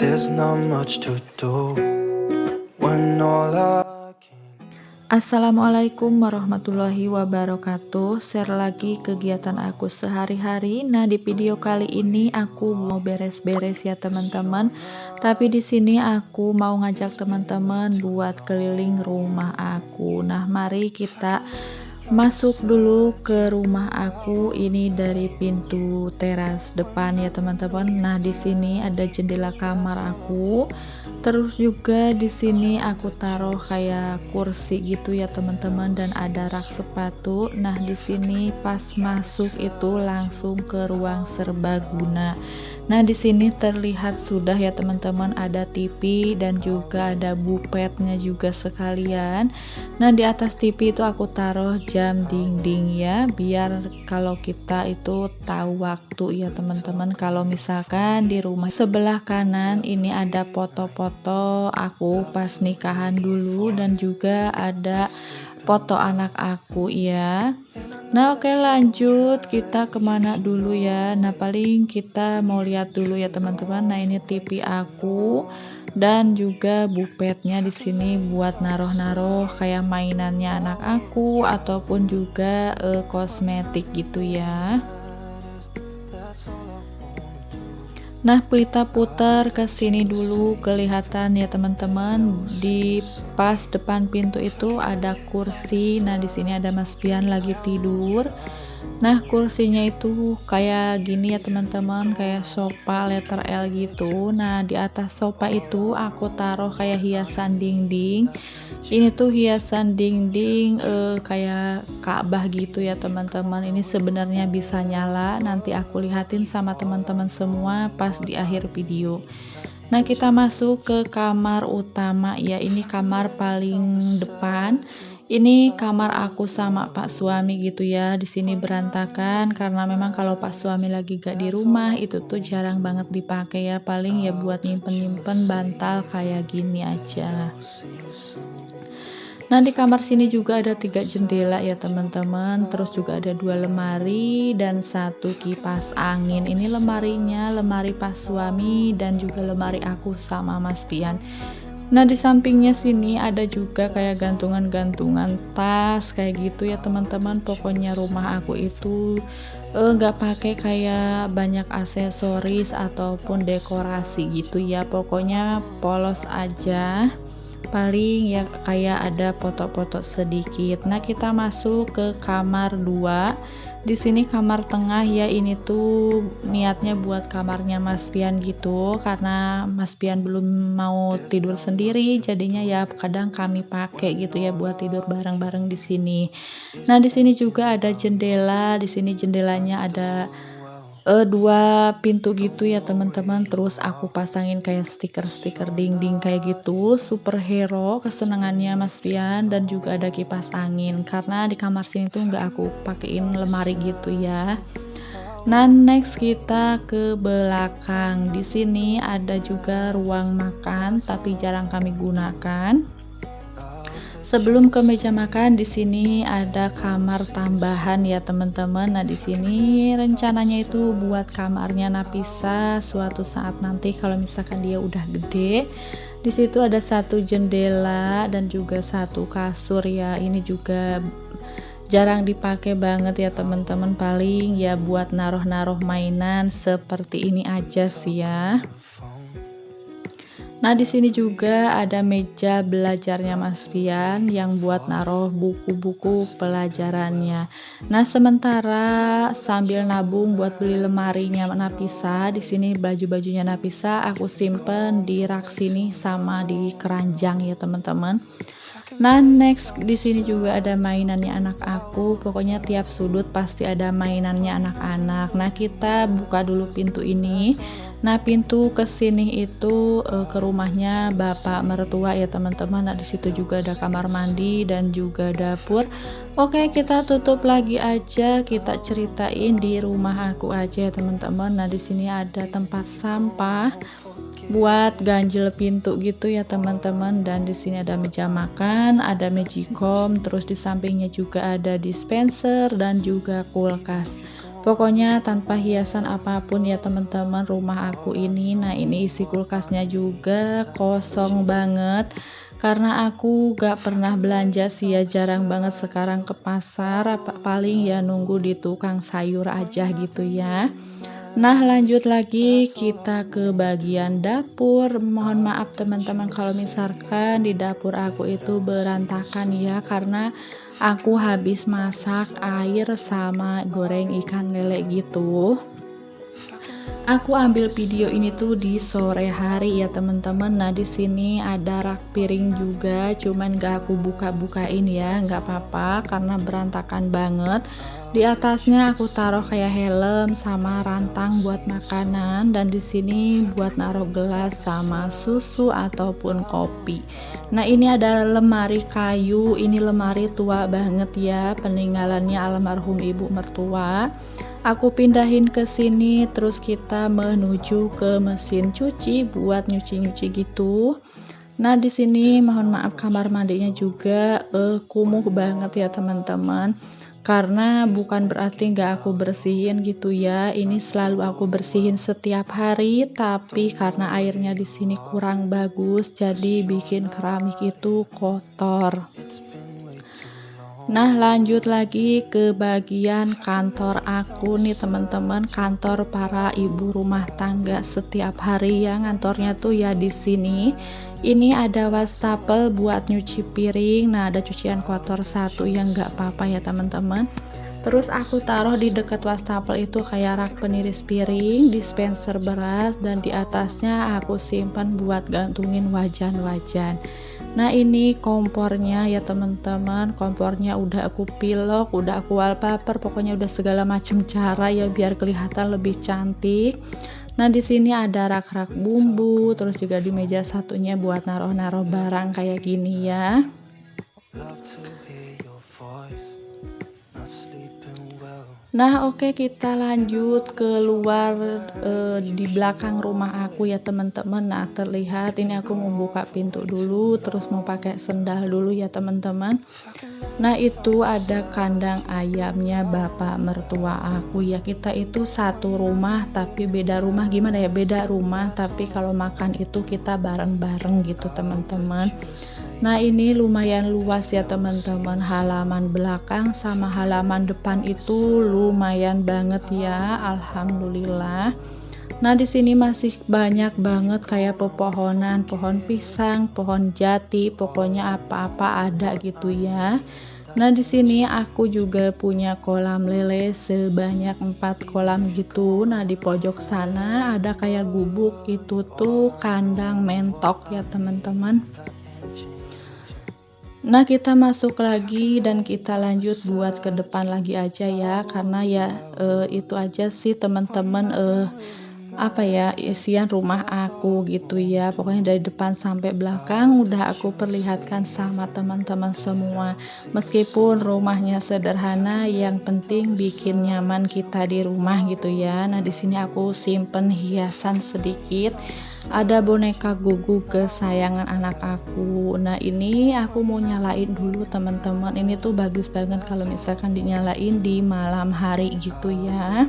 There's not much to do when all I can. Assalamualaikum warahmatullahi wabarakatuh. Share lagi kegiatan aku sehari-hari. Nah, di video kali ini aku mau beres-beres ya teman-teman. Tapi di sini aku mau ngajak teman-teman buat keliling rumah aku. Nah, mari kita masuk dulu ke rumah aku. Ini dari pintu teras depan ya teman-teman. Nah, di sini ada jendela kamar aku. Terus juga di sini aku taruh kayak kursi gitu ya teman-teman, dan ada rak sepatu. Nah, di sini pas masuk itu langsung ke ruang serbaguna. Nah, di sini terlihat sudah ya teman-teman, ada TV dan juga ada bupetnya juga sekalian. Nah, di atas TV itu aku taruh jam dinding ya, biar kalau kita itu tahu waktu ya teman-teman. Kalau misalkan di rumah sebelah kanan ini ada foto-foto aku pas nikahan dulu, dan juga ada foto anak aku ya. Nah, oke, lanjut kita kemana dulu ya. Nah, paling kita mau lihat dulu ya teman-teman. Nah, ini TV aku dan juga bupetnya di sini buat naruh-naruh kayak mainannya anak aku ataupun juga kosmetik gitu ya. Nah, kita putar ke sini dulu, kelihatan ya teman-teman, di pas depan pintu itu ada kursi. Nah, di sini ada Mas Pian lagi tidur. Nah, kursinya itu kayak gini ya teman-teman, kayak sofa letter L gitu. Nah, di atas sofa itu aku taruh kayak hiasan dinding. Ini tuh hiasan dinding kayak Ka'bah gitu ya teman-teman. Ini sebenarnya bisa nyala, nanti aku lihatin sama teman-teman semua pas di akhir video. Nah, kita masuk ke kamar utama ya. Ini kamar paling depan. Ini kamar aku sama Pak suami gitu ya. Di sini berantakan karena memang kalau Pak suami lagi gak di rumah itu tuh jarang banget dipakai ya. Paling ya buat nyimpen-nyimpen bantal kayak gini aja. Nah, di kamar sini juga ada 3 jendela ya teman-teman. Terus juga ada 2 lemari dan 1 kipas angin. Ini lemarinya lemari pas suami dan juga lemari aku sama Mas Pian. Nah, di sampingnya sini ada juga kayak gantungan-gantungan tas kayak gitu ya teman-teman. Pokoknya rumah aku itu nggak pakai kayak banyak aksesoris ataupun dekorasi gitu ya. Pokoknya polos aja. Paling ya kayak ada foto-foto sedikit. Nah, kita masuk ke kamar 2. Di sini kamar tengah ya, ini tuh niatnya buat kamarnya Mas Pian gitu, karena Mas Pian belum mau tidur sendiri, jadinya ya kadang kami pakai gitu ya buat tidur bareng-bareng di sini. Nah, di sini juga ada jendela. Di sini jendelanya ada 2 pintu gitu ya teman-teman. Terus aku pasangin kayak stiker-stiker dinding kayak gitu, superhero kesenangannya Mas Pian, dan juga ada kipas angin karena di kamar sini tuh nggak aku pakein lemari gitu ya. Nah, next kita ke belakang. Di sini ada juga ruang makan tapi jarang kami gunakan. Sebelum ke meja makan, di sini ada kamar tambahan ya teman-teman. Nah, di sini rencananya itu buat kamarnya Nafisa suatu saat nanti kalau misalkan dia udah gede. Di situ ada 1 jendela dan juga 1 kasur ya. Ini juga jarang dipakai banget ya teman-teman. Paling ya buat naruh-naruh mainan seperti ini aja sih ya. Nah, di sini juga ada meja belajarnya Mas Pian yang buat naruh buku-buku pelajarannya. Nah, sementara sambil nabung buat beli lemarinya Nafisa, di sini baju-bajunya Nafisa aku simpen di rak sini sama di keranjang ya teman-teman. Nah, next di sini juga ada mainannya anak aku. Pokoknya tiap sudut pasti ada mainannya anak-anak. Nah, kita buka dulu pintu ini. Nah, pintu ke sini itu ke rumahnya bapak mertua ya teman-teman. Nah, di situ juga ada kamar mandi dan juga dapur. Oke, kita tutup lagi aja. Kita ceritain di rumah aku aja ya teman-teman. Nah, di sini ada tempat sampah buat ganjel pintu gitu ya teman-teman, dan di sini ada meja makan, ada magicom, terus di sampingnya juga ada dispenser dan juga kulkas. Pokoknya tanpa hiasan apapun ya teman-teman rumah aku ini. Nah ini isi kulkasnya juga kosong banget karena aku gak pernah belanja sih ya, jarang banget sekarang ke pasar, paling ya nunggu di tukang sayur aja gitu ya. Nah lanjut lagi kita ke bagian dapur. Mohon maaf teman-teman kalau misalkan di dapur aku itu berantakan ya, karena aku habis masak air sama goreng ikan lele gitu. Aku ambil video ini tuh di sore hari ya teman-teman. Nah di sini ada rak piring juga, cuman gak aku buka-bukain ya, nggak apa-apa karena berantakan banget. Di atasnya aku taruh kayak helm sama rantang buat makanan, dan di sini buat naruh gelas sama susu ataupun kopi. Nah ini ada lemari kayu, ini lemari tua banget ya, peninggalannya almarhum ibu mertua. Aku pindahin ke sini, terus kita menuju ke mesin cuci buat nyuci-nyuci gitu. Nah, di sini mohon maaf kamar mandinya juga kumuh banget ya teman-teman. Karena bukan berarti nggak aku bersihin gitu ya. Ini selalu aku bersihin setiap hari, tapi karena airnya di sini kurang bagus, jadi bikin keramik itu kotor. Nah lanjut lagi ke bagian kantor aku nih teman-teman, kantor para ibu rumah tangga setiap hari ya, kantornya tuh ya di sini. Ini ada wastafel buat nyuci piring. Nah ada cucian kotor satu yang nggak apa-apa ya teman-teman. Terus aku taruh di dekat wastafel itu kayak rak peniris piring, dispenser beras, dan di atasnya aku simpan buat gantungin wajan-wajan. Nah ini kompornya ya teman-teman, kompornya udah aku pilok, udah aku wallpaper, pokoknya udah segala macam cara ya biar kelihatan lebih cantik. Nah di sini ada rak-rak bumbu, terus juga di meja satunya buat naruh-naruh barang kayak gini ya. Love to hear your voice, not sleeping well. Nah oke, kita lanjut keluar di belakang rumah aku ya teman-teman. Nah terlihat ini aku mau buka pintu dulu, terus mau pakai sendal dulu ya teman-teman. Nah itu ada kandang ayamnya bapak mertua aku ya. Kita itu satu rumah tapi beda rumah, gimana ya, beda rumah tapi kalau makan itu kita bareng-bareng gitu teman-teman. Nah ini lumayan luas ya teman-teman, halaman belakang sama halaman depan itu lumayan banget ya, alhamdulillah. Nah di sini masih banyak banget kayak pepohonan, pohon pisang, pohon jati, pokoknya apa-apa ada gitu ya. Nah di sini aku juga punya kolam lele sebanyak 4 kolam gitu. Nah di pojok sana ada kayak gubuk, itu tuh kandang mentok ya teman-teman. Nah kita masuk lagi dan kita lanjut buat ke depan lagi aja ya, karena ya itu aja sih teman-teman apa ya, isian rumah aku gitu ya. Pokoknya dari depan sampai belakang udah aku perlihatkan sama teman-teman semua. Meskipun rumahnya sederhana, yang penting bikin nyaman kita di rumah gitu ya. Nah di sini aku simpen hiasan sedikit. Ada boneka Gugu kesayangan anak aku. Nah ini aku mau nyalain dulu teman-teman. Ini tuh bagus banget kalau misalkan dinyalain di malam hari gitu ya.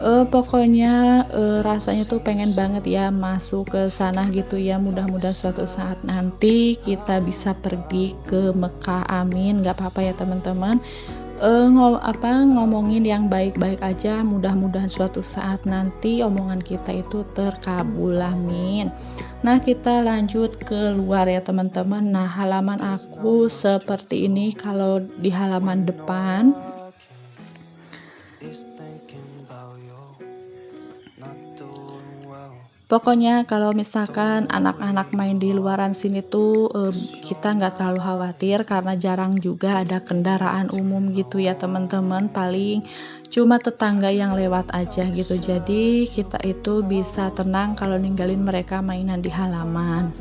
Pokoknya rasanya tuh pengen banget ya masuk ke sana gitu ya. Mudah-mudahan suatu saat nanti kita bisa pergi ke Mekah, amin. Gak apa-apa ya teman-teman, ngomongin yang baik-baik aja, mudah-mudahan suatu saat nanti omongan kita itu terkabul, amin. Nah kita lanjut ke luar ya teman-teman. Nah halaman aku seperti ini kalau di halaman depan. Is thinking about you, not doing well. Pokoknya kalau misalkan anak-anak main di luaran sini tuh kita nggak terlalu khawatir karena jarang juga ada kendaraan umum gitu ya teman-teman, paling cuma tetangga yang lewat aja gitu, jadi kita itu bisa tenang kalau ninggalin mereka mainan di halaman.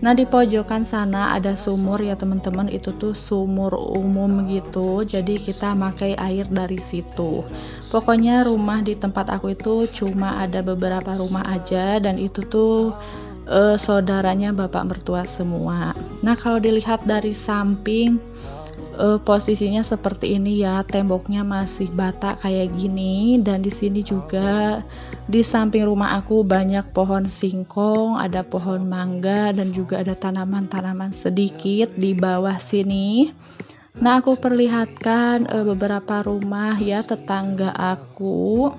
Nah di pojokan sana ada sumur ya teman-teman, itu tuh sumur umum gitu, jadi kita pakai air dari situ. Pokoknya rumah di tempat aku itu cuma ada beberapa rumah aja, dan itu tuh saudaranya bapak mertua semua. Nah kalau dilihat dari samping posisinya seperti ini ya, temboknya masih bata kayak gini, dan di sini juga di samping rumah aku banyak pohon singkong, ada pohon mangga, dan juga ada tanaman-tanaman sedikit di bawah sini. Nah, aku perlihatkan beberapa rumah ya tetangga aku.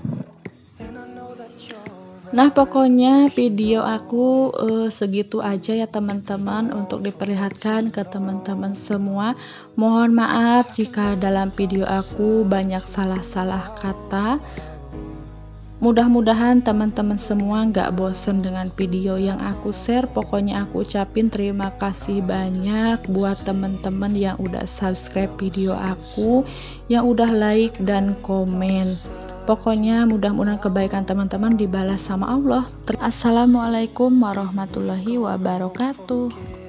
Nah, pokoknya video aku segitu aja ya teman-teman, untuk diperlihatkan ke teman-teman semua. Mohon maaf jika dalam video aku banyak salah-salah kata. Mudah-mudahan teman-teman semua nggak bosen dengan video yang aku share. Pokoknya aku ucapin terima kasih banyak buat teman-teman yang udah subscribe video aku, yang udah like dan komen. Pokoknya mudah-mudahan kebaikan teman-teman dibalas sama Allah. Assalamualaikum warahmatullahi wabarakatuh.